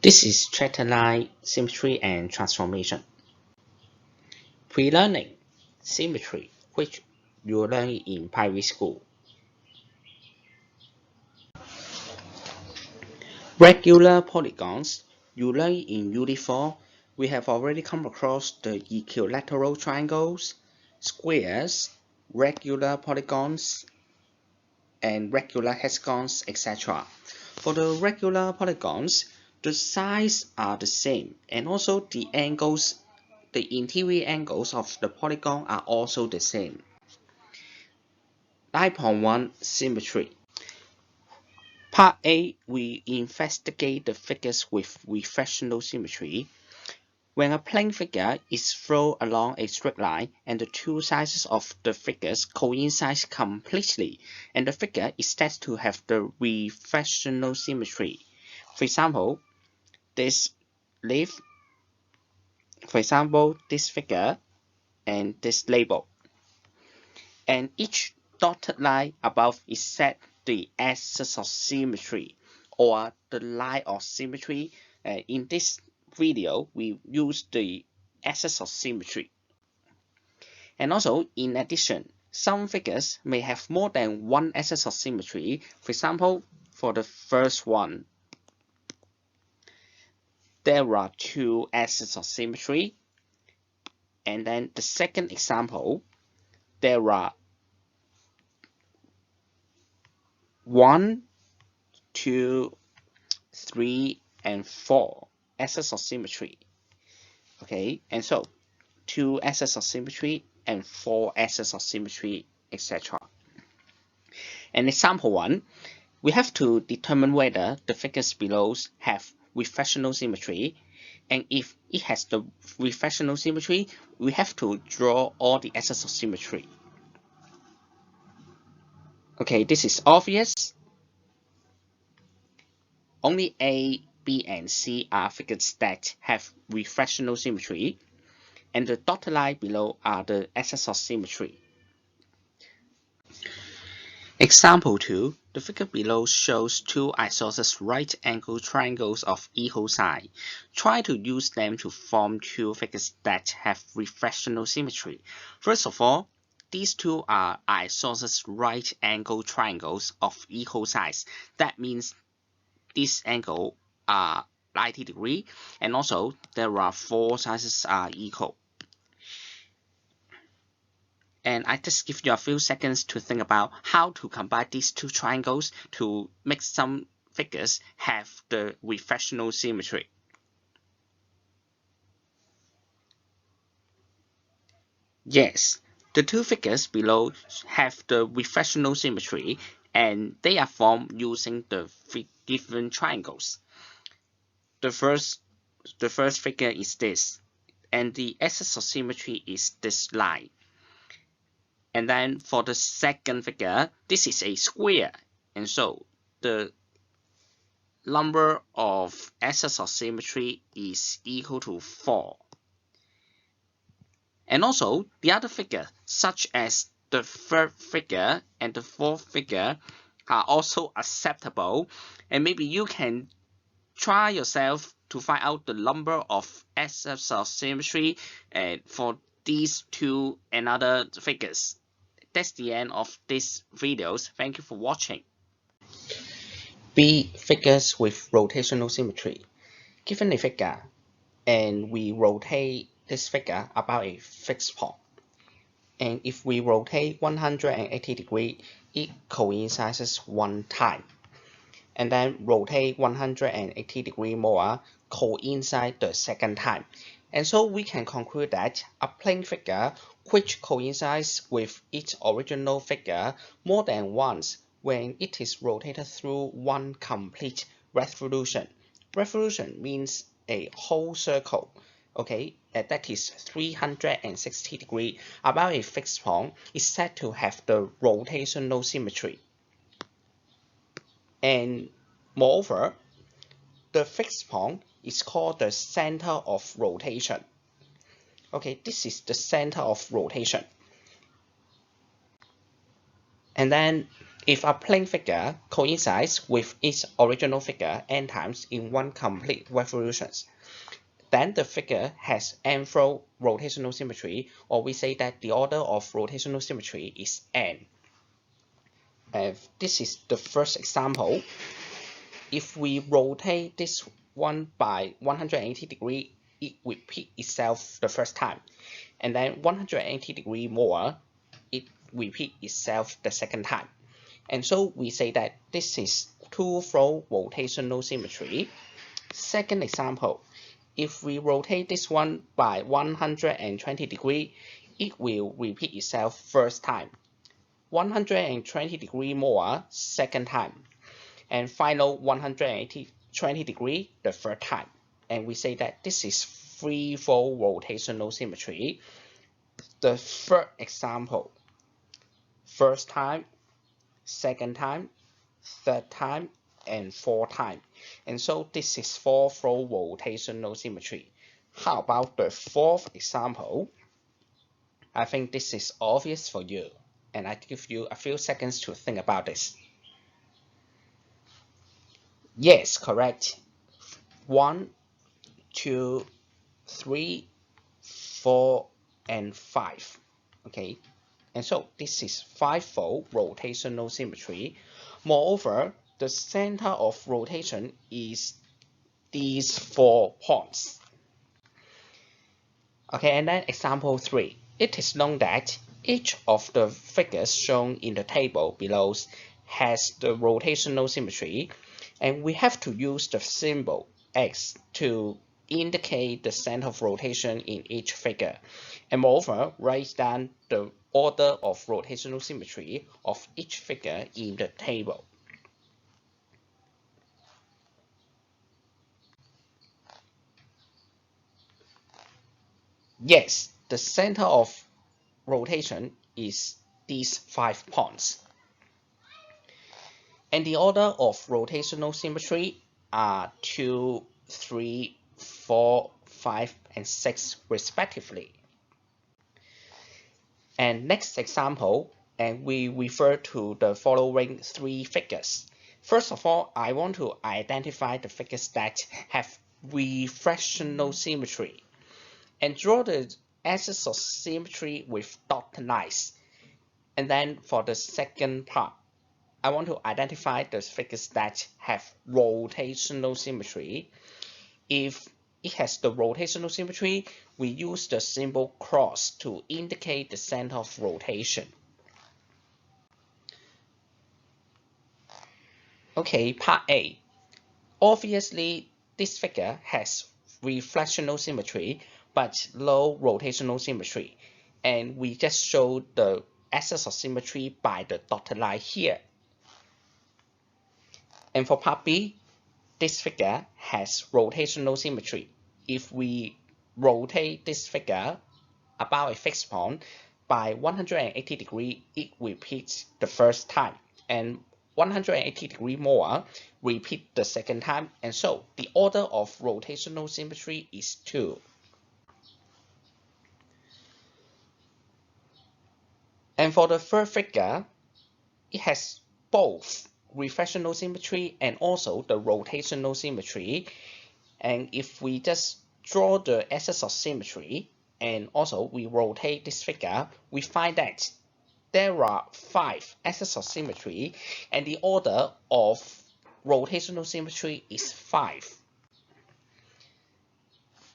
This is straight line symmetry and transformation. Pre-learning symmetry, which you learn in private school. Regular polygons, you learn in Unit 4. We have already come across the equilateral triangles, squares, regular polygons, and regular hexagons, etc. For the regular polygons, the sides are the same, and also the interior angles of the polygon are also the same. 9.1 Symmetry. Part A, we investigate the figures with refractional symmetry. When a plane figure is thrown along a straight line and the two sides of the figures coincide completely, and the figure is said to have the refractional symmetry. For example, this leaf, this figure and this label. And each dotted line above is set the axis of symmetry or the line of symmetry. In this video, we use the axis of symmetry. And also, in addition, some figures may have more than one axis of symmetry. For example, for the first one, there are two axes of symmetry. And then the second example, there are 1, 2, 3, and 4 axes of symmetry. Okay, and so 2 axes of symmetry and 4 axes of symmetry, etc. And example 1, we have to determine whether the figures below have refractional symmetry, and if it has the refractional symmetry, we have to draw all the axes of symmetry. Okay, this is obvious. Only A, B, and C are figures that have refractional symmetry, and the dotted line below are the axes of symmetry. Example 2. The figure below shows two isosceles right-angled triangles of equal side. Try to use them to form two figures that have refractional symmetry. First of all, these two are isosceles right-angled triangles of equal size. That means this angle are 90 degrees, and also there are four sides are equal. And I just give you a few seconds to think about how to combine these two triangles to make some figures have the refractional symmetry. Yes, the two figures below have the refractional symmetry, and they are formed using the given triangles. The first figure is this, and the axis of symmetry is this line. And then for the second figure, this is a square, and so the number of axes of symmetry is equal to 4. And also, the other figure, such as the third figure and the fourth figure, are also acceptable. And maybe you can try yourself to find out the number of axes of symmetry for these two and other figures. That's the end of this video. Thank you for watching. B. Figures with rotational symmetry. Given a figure, and we rotate this figure about a fixed point. And if we rotate 180 degrees, it coincides one time. And then rotate 180 degrees more, coincide the second time. And so we can conclude that a plane figure which coincides with its original figure more than once when it is rotated through one complete revolution. Revolution means a whole circle, okay, that is 360 degrees about a fixed point, is said to have the rotational symmetry. And moreover, the fixed point is called the center of rotation. Okay, this is the center of rotation. And then If a plane figure coincides with its original figure n times in one complete revolution, then the figure has n-fold rotational symmetry, or we say that the order of rotational symmetry is n. This is the first example. If we rotate this one by 180 degrees, it repeats itself the first time, and then 180 degrees more, it repeats itself the second time. And so we say that this is two-fold rotational symmetry. Second example, if we rotate this one by 120 degrees, it will repeat itself first time, 120 degrees more second time, and final 120 degrees the third time. And we say that this is three-fold rotational symmetry. The third example, first time, second time, third time, and fourth time. And so this is four-fold rotational symmetry. How about the fourth example? I think this is obvious for you, and I give you a few seconds to think about this. Yes, correct. 1, 2, 3, 4, and 5. Okay, and so this is five-fold rotational symmetry. Moreover, the center of rotation is these 4 points. Okay, and then example 3. It is known that each of the figures shown in the table below has the rotational symmetry, and we have to use the symbol X to indicate the center of rotation in each figure, and moreover, write down the order of rotational symmetry of each figure in the table. Yes, the center of rotation is these 5 points. And the order of rotational symmetry are 2, 3, 4, 5, and 6 respectively. And next example, and we refer to the following 3 figures. First of all, I want to identify the figures that have refractional symmetry and draw the axis of symmetry with dotted lines. And then for the second part, I want to identify the figures that have rotational symmetry. If it has the rotational symmetry, we use the symbol cross to indicate the center of rotation. Okay, part A. Obviously, this figure has reflectional symmetry, but low rotational symmetry. And we just show the axis of symmetry by the dotted line here. And for part B, this figure has rotational symmetry. If we rotate this figure about a fixed point by 180 degrees, it repeats the first time, and 180 degrees more repeat the second time, and so the order of rotational symmetry is 2. And for the third figure, it has both refractional symmetry and also the rotational symmetry. And if we just draw the axis of symmetry and also we rotate this figure, we find that there are 5 axes of symmetry and the order of rotational symmetry is 5.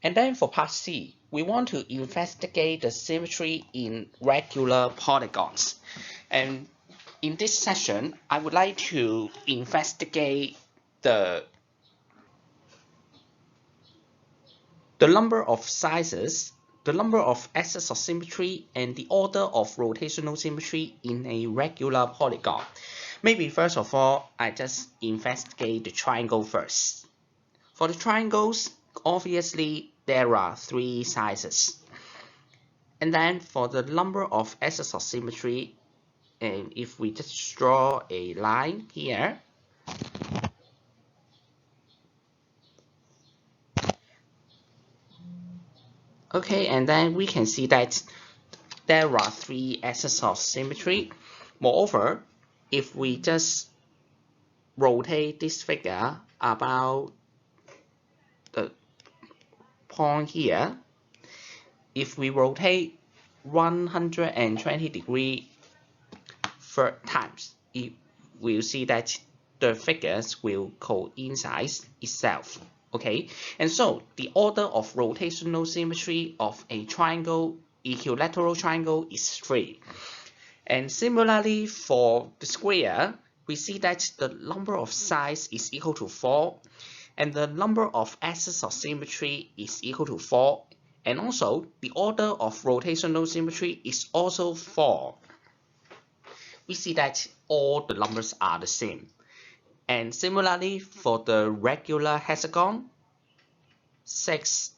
And then for part C, we want to investigate the symmetry in regular polygons. And in this session, I would like to investigate the number of sizes, the number of axes of symmetry, and the order of rotational symmetry in a regular polygon. Maybe first of all, I just investigate the triangle first. For the triangles, obviously there are 3 sizes. And then for the number of axes of symmetry, and if we just draw a line here, okay, and then we can see that there are 3 axes of symmetry. Moreover, if we just rotate this figure about the point here, if we rotate 120 degrees 3 times, we'll see that the figures will coincide itself. Okay, and so the order of rotational symmetry of a triangle, equilateral triangle, is 3. And similarly for the square, we see that the number of sides is equal to 4, and the number of axes of symmetry is equal to 4, and also the order of rotational symmetry is also 4. We see that all the numbers are the same. And similarly for the regular hexagon, 6,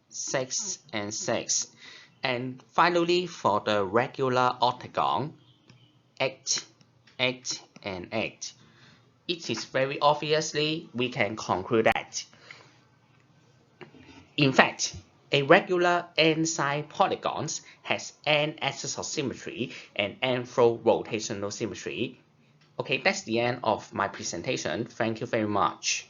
6, and 6. And finally for the regular octagon, 8, 8, and 8. It is very obviously we can conclude that, in fact, a regular n-side polygon has n axes of symmetry and n-fold rotational symmetry. Okay, that's the end of my presentation. Thank you very much.